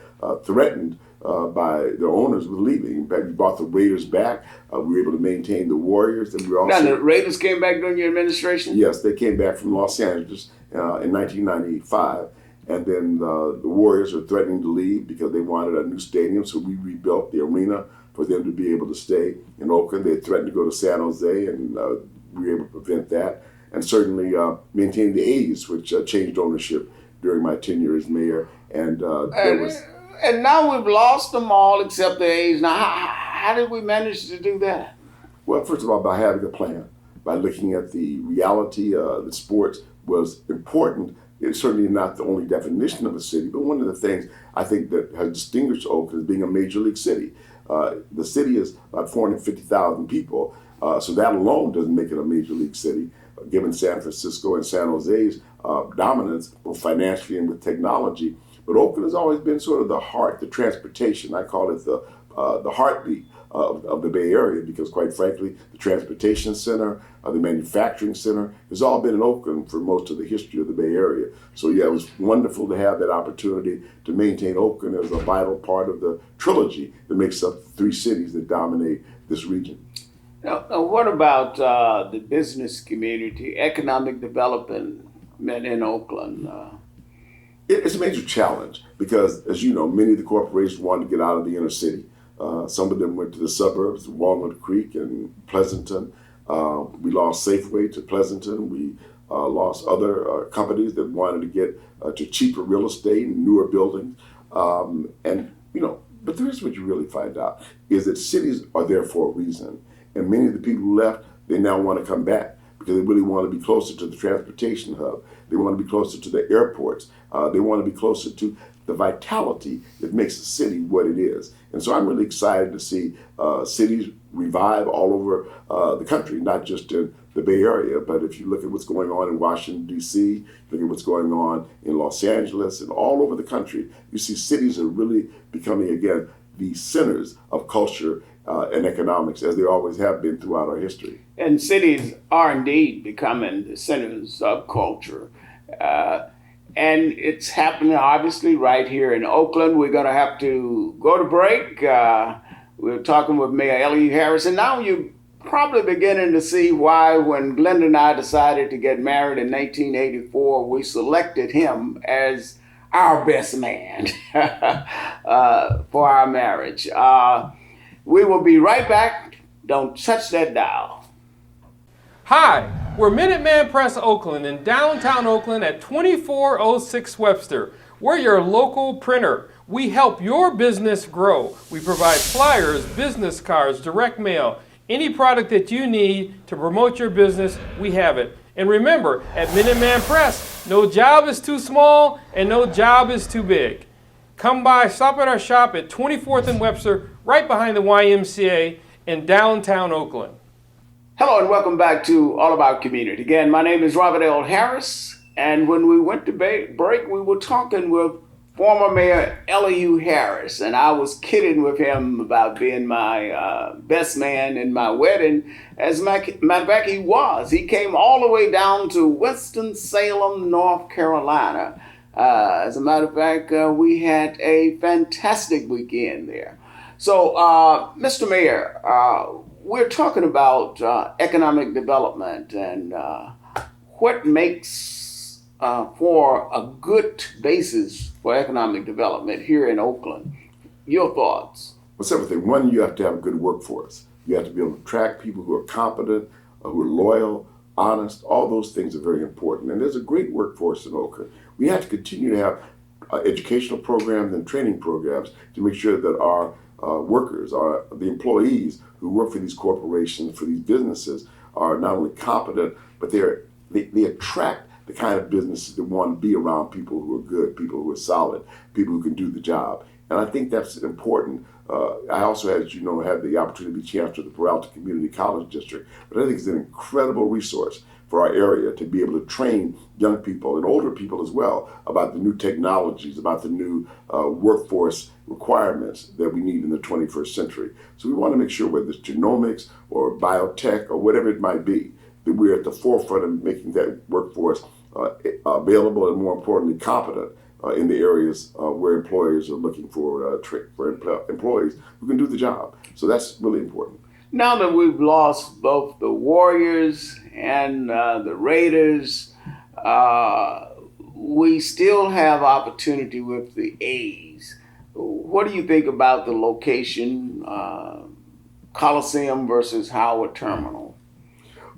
threatened by their owners with leaving. In fact, we brought the Raiders back. We were able to maintain the Warriors. And we were also, now, the Raiders came back during your administration? Yes, they came back from Los Angeles in 1995. And then the Warriors were threatening to leave because they wanted a new stadium, so we rebuilt the arena for them to be able to stay in Oakland. They threatened to go to San Jose, and we were able to prevent that. And certainly maintain the A's, which changed ownership during my tenure as mayor. And now we've lost them all except the A's. Now, how did we manage to do that? Well, first of all, by having a plan, by looking at the reality that sports was important. It's certainly not the only definition of a city, but one of the things I think that has distinguished Oakland as being a major league city. The city is about 450,000 people, so that alone doesn't make it a major league city. Given San Francisco and San Jose's dominance, both financially and with technology. But Oakland has always been sort of the heart, the transportation. I call it the heartbeat of the Bay Area because, quite frankly, the transportation center, the manufacturing center has all been in Oakland for most of the history of the Bay Area. So yeah, it was wonderful to have that opportunity to maintain Oakland as a vital part of the trilogy that makes up 3 cities that dominate this region. Now, what about the business community, economic development in Oakland? It's a major challenge because, as you know, many of the corporations wanted to get out of the inner city. Some of them went to the suburbs, Walnut Creek and Pleasanton. We lost Safeway to Pleasanton. We lost other companies that wanted to get to cheaper real estate and newer buildings. But here's what you really find out is that cities are there for a reason. And many of the people who left, they now want to come back because they really want to be closer to the transportation hub. They want to be closer to the airports. They want to be closer to the vitality that makes the city what it is. And so I'm really excited to see cities revive all over the country, not just in the Bay Area, but if you look at what's going on in Washington, D.C., look at what's going on in Los Angeles and all over the country, you see cities are really becoming, again, the centers of culture and economics, as they always have been throughout our history. And cities are indeed becoming the centers of culture. And it's happening, obviously, right here in Oakland. We're going to have to go to break. We're talking with Mayor Elihu Harris, and now you're probably beginning to see why when Glenda and I decided to get married in 1984, we selected him as our best man for our marriage. We will be right back. Don't touch that dial. Hi, we're Minuteman Press Oakland in downtown Oakland at 2406 Webster. We're your local printer. We help your business grow. We provide flyers, business cards, direct mail, any product that you need to promote your business, we have it. And remember, at Minuteman Press, no job is too small and no job is too big. Come by, stop at our shop at 24th and Webster, right behind the YMCA in downtown Oakland. Hello and welcome back to All About Community. Again, my name is Robert L. Harris, and when we went to break, we were talking with former Mayor Elihu Harris, and I was kidding with him about being my best man in my wedding. As a matter of fact, he was. He came all the way down to Winston-Salem, North Carolina. As a matter of fact, we had a fantastic weekend there. So, Mr. Mayor, we're talking about economic development and what makes for a good basis for economic development here in Oakland. Your thoughts? Well, several things. One, you have to have a good workforce. You have to be able to attract people who are competent, who are loyal, honest. All those things are very important. And there's a great workforce in Oakland. We have to continue to have educational programs and training programs to make sure that our workers, the employees who work for these corporations, for these businesses, are not only competent, but they attract the kind of businesses that want to be around people who are good, people who are solid, people who can do the job. And I think that's important. I also, as you know, had the opportunity to be chancellor of the Peralta Community College District, but I think it's an incredible resource for our area to be able to train young people and older people as well about the new technologies, about the new workforce requirements that we need in the 21st century. So we want to make sure whether it's genomics or biotech or whatever it might be, that we're at the forefront of making that workforce available and, more importantly, competent in the areas where employers are looking for employees who can do the job. So that's really important. Now that we've lost both the Warriors and the Raiders, we still have opportunity with the A's. What do you think about the location, Coliseum versus Howard Terminal?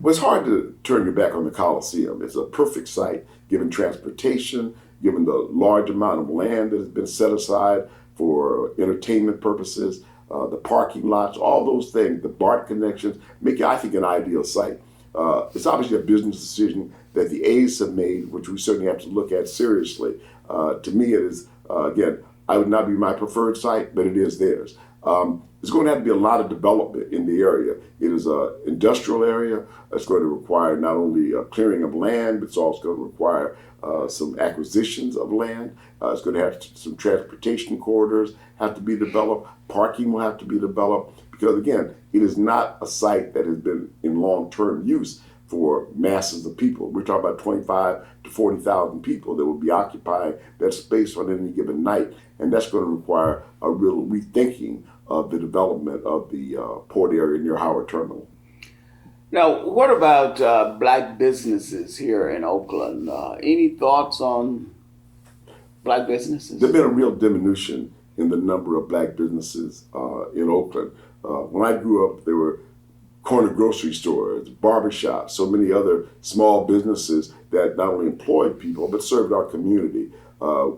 Well, it's hard to turn your back on the Coliseum. It's a perfect site, given transportation, given the large amount of land that has been set aside for entertainment purposes, the parking lots, all those things, the BART connections, make it, I think, an ideal site. It's obviously a business decision that the A's have made, which we certainly have to look at seriously. To me, it is, again, I would not be my preferred site, but it is theirs. There's going to have to be a lot of development in the area. It is an industrial area. It's going to require not only a clearing of land, but it's also going to require some acquisitions of land. It's going to have some transportation corridors have to be developed. Parking will have to be developed because, again, it is not a site that has been in long-term use for masses of people. We're talking about 25 to 40,000 people that will be occupying that space on any given night, and that's going to require a real rethinking of the development of the port area near Howard Terminal. Now, what about black businesses here in Oakland? Any thoughts on black businesses? There's been a real diminution in the number of black businesses in Oakland. When I grew up, there were corner grocery stores, barbershops, so many other small businesses that not only employed people but served our community.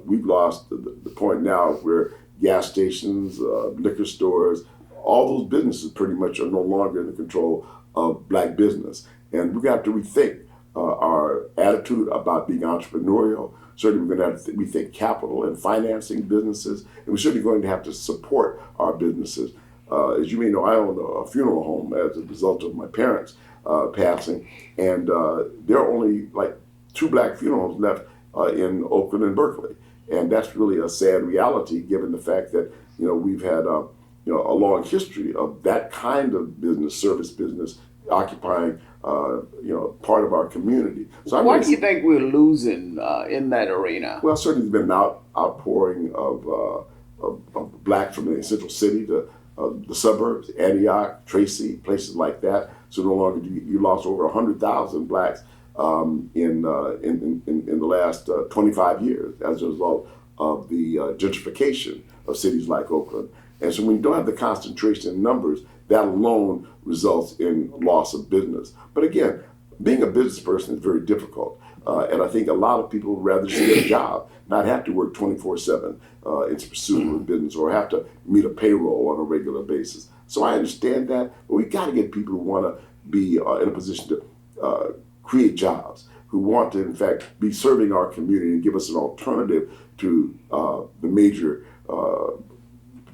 We've lost the point now where gas stations, liquor stores, all those businesses pretty much are no longer in the control of black business. And we got to rethink our attitude about being entrepreneurial. Certainly we're going to have to rethink capital and financing businesses, and we're certainly going to have to support our businesses. As you may know, I own a funeral home as a result of my parents passing, and there are only like 2 black funeral homes left in Oakland and Berkeley. And that's really a sad reality given the fact that, we've had a long history of that kind of business, service business, occupying part of our community. So what do you think we're losing in that arena? Well, certainly there's been an outpouring of blacks from the central city to the suburbs, Antioch, Tracy, places like that. So no longer you lost over 100,000 blacks in the last 25 years as a result of the gentrification of cities like Oakland. And so when you don't have the concentration in numbers, that alone results in loss of business. But again, being a business person is very difficult. And I think a lot of people would rather just get a job, not have to work 24/7 in pursuit of a business or have to meet a payroll on a regular basis. So I understand that, but we got to get people who want to be in a position to create jobs, who want to, in fact, be serving our community and give us an alternative to the major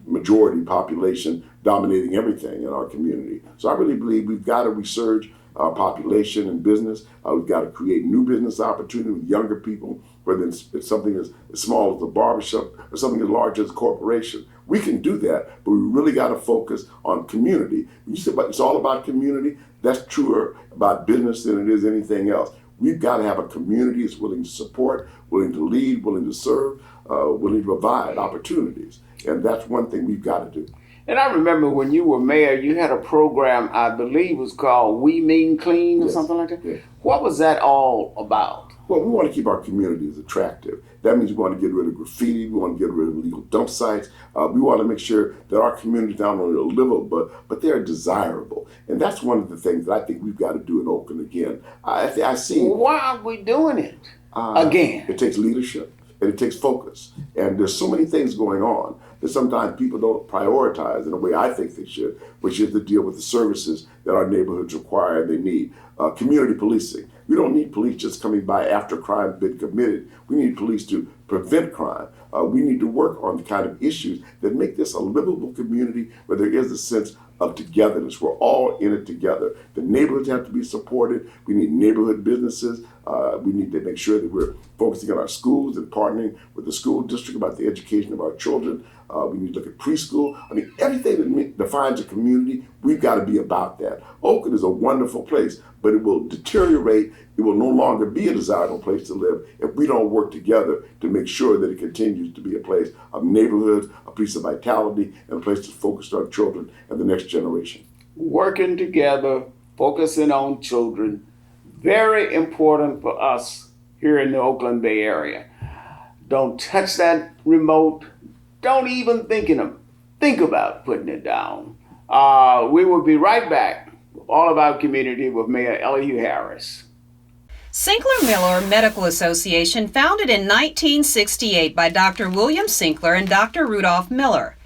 majority population dominating everything in our community. So I really believe we've got to resurge our population and business. We've got to create new business opportunity with younger people, whether it's something as small as a barbershop or something as large as a corporation. We can do that, but we really got to focus on community. When you say it's all about community, that's truer about business than it is anything else. We've got to have a community that's willing to support, willing to lead, willing to serve, willing to provide opportunities. And that's one thing we've got to do. And I remember when you were mayor, you had a program, I believe was called We Mean Clean or something like that. Yes. What was that all about? Well, we want to keep our communities attractive. That means we want to get rid of graffiti, we want to get rid of illegal dump sites. We want to make sure that our communities not only are livable, but they're desirable. And that's one of the things that I think we've got to do in Oakland again. I see. Well, why aren't we doing it again? It takes leadership and it takes focus. And there's so many things going on that sometimes people don't prioritize in the way I think they should, which is to deal with the services that our neighborhoods require and they need. Community policing. We don't need police just coming by after crime has been committed. We need police to prevent crime. We need to work on the kind of issues that make this a livable community where there is a sense of togetherness. We're all in it together. The neighborhoods have to be supported. We need neighborhood businesses. We need to make sure that we're focusing on our schools and partnering with the school district about the education of our children. We need to look at preschool. I mean, everything that defines a community, we've got to be about that. Oakland is a wonderful place, but it will deteriorate. It will no longer be a desirable place to live if we don't work together to make sure that it continues to be a place of neighborhoods, a place of vitality, and a place that's focused on children and the next generation. Working together, focusing on children, very important for us here in the Oakland Bay area. Don't touch that remote. Don't even think about putting it down. We will be right back with All About Community with Mayor Elihu Harris. Sinclair Miller Medical Association, founded in 1968 by Dr. William Sinclair and Dr. Rudolph Miller.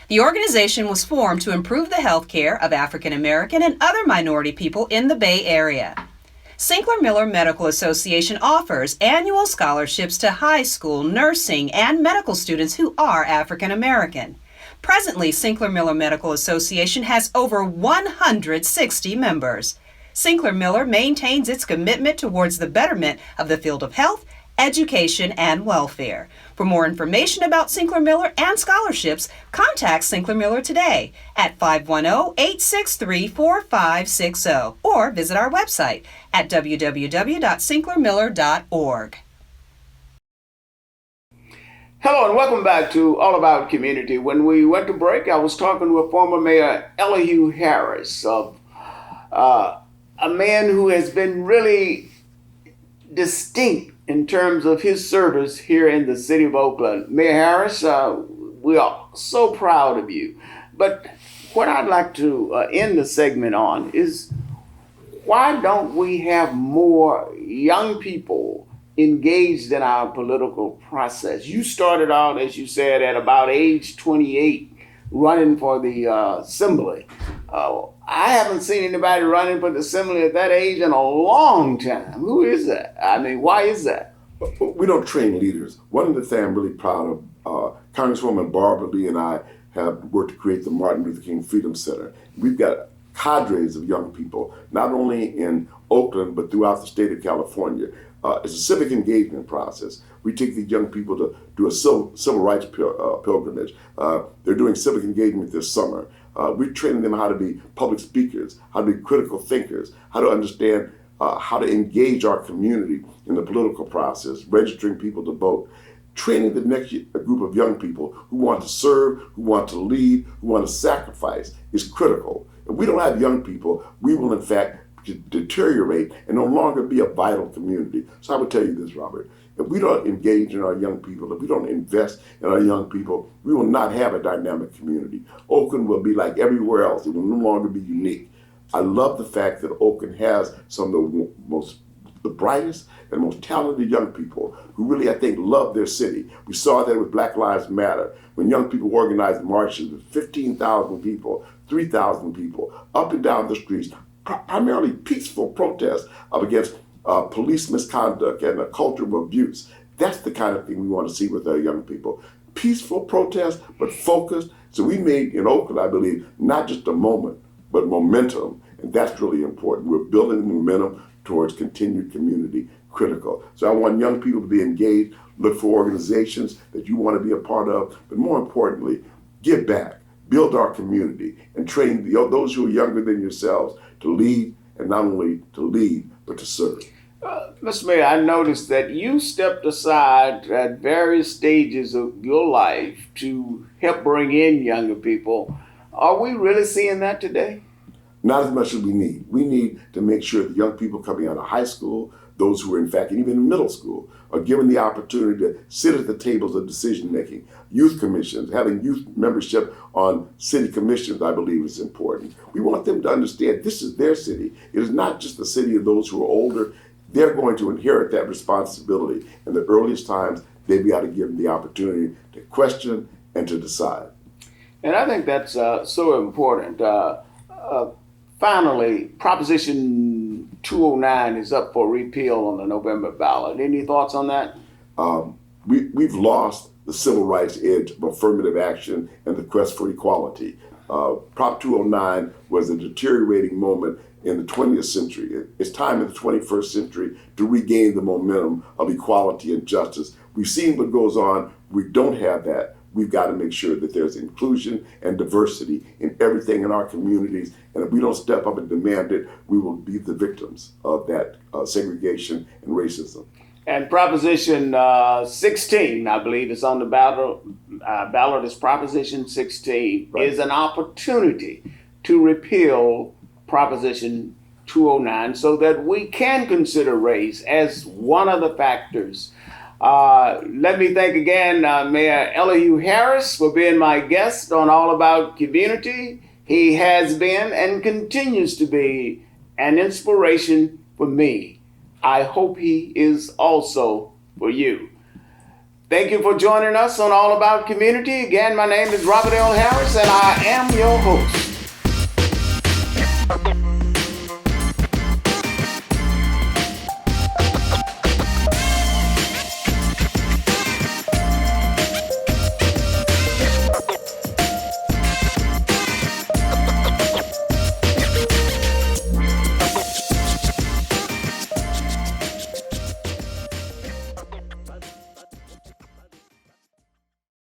The organization was formed to improve the health care of African American and other minority people in the Bay Area. Sinclair Miller Medical Association offers annual scholarships to high school, nursing, and medical students who are African American. Presently, Sinclair Miller Medical Association has over 160 members. Sinclair Miller maintains its commitment towards the betterment of the field of health, education, and welfare. For more information about Sinclair Miller and scholarships, contact Sinclair Miller today at 510-863-4560 or visit our website at www.sinclairmiller.org. Hello and welcome back to All About Community. When we went to break, I was talking with former Mayor Elihu Harris of a man who has been really distinct in terms of his service here in the city of Oakland. Mayor Harris, we are so proud of you. But what I'd like to end the segment on is, why don't we have more young people engaged in our political process? You started out, as you said, at about age 28, running for the assembly. I haven't seen anybody running for the assembly at that age in a long time. Who is that? I mean, why is that? We don't train leaders. One of the things I'm really proud of, Congresswoman Barbara Lee and I have worked to create the Martin Luther King Freedom Center. We've got cadres of young people, not only in Oakland, but throughout the state of California. It's a civic engagement process. We take these young people to do a civil rights pilgrimage. They're doing civic engagement this summer. We're training them how to be public speakers, how to be critical thinkers, how to understand how to engage our community in the political process, registering people to vote. Training the next group of young people who want to serve, who want to lead, who want to sacrifice is critical. If we don't have young people, we will in fact deteriorate and no longer be a vital community. So I would tell you this, Robert, if we don't engage in our young people, if we don't invest in our young people, we will not have a dynamic community. Oakland will be like everywhere else. It will no longer be unique. I love the fact that Oakland has some of the brightest and most talented young people who really, I think, love their city. We saw that with Black Lives Matter, when young people organized marches with 15,000 people, 3,000 people, up and down the streets, primarily peaceful protests against police misconduct and a culture of abuse. That's the kind of thing we want to see with our young people. Peaceful protests, but focused. So we made in Oakland, I believe, not just a moment, but momentum. And that's really important. We're building momentum towards continued community critical. So I want young people to be engaged, look for organizations that you want to be a part of, but more importantly, give back, build our community, and train those who are younger than yourselves to lead, and not only to lead, but to serve. Mr. Mayor, I noticed that you stepped aside at various stages of your life to help bring in younger people. Are we really seeing that today? Not as much as we need. We need to make sure that young people coming out of high school, those who are in fact even in middle school, are given the opportunity to sit at the tables of decision making. Youth commissions, having youth membership on city commissions, I believe is important. We want them to understand this is their city. It is not just the city of those who are older. They're going to inherit that responsibility. In the earliest times, they'd be able to give them the opportunity to question and to decide. And I think that's so important. Finally, Proposition 209 is up for repeal on the November ballot. Any thoughts on that? We've lost the civil rights edge of affirmative action and the quest for equality. Prop 209 was a deteriorating moment in the 20th century. It's time in the 21st century to regain the momentum of equality and justice. We've seen what goes on. We don't have that. We've got to make sure that there's inclusion and diversity in everything in our communities. And if we don't step up and demand it, we will be the victims of that segregation and racism. And Proposition 16, I believe, is on the ballot is Proposition 16, right, is an opportunity to repeal Proposition 209 so that we can consider race as one of the factors. Let me thank again Mayor Elihu Harris for being my guest on All About Community. He has been and continues to be an inspiration for me. I hope he is also for you. Thank you for joining us on All About Community. Again, my name is Robert L. Harris, and I am your host.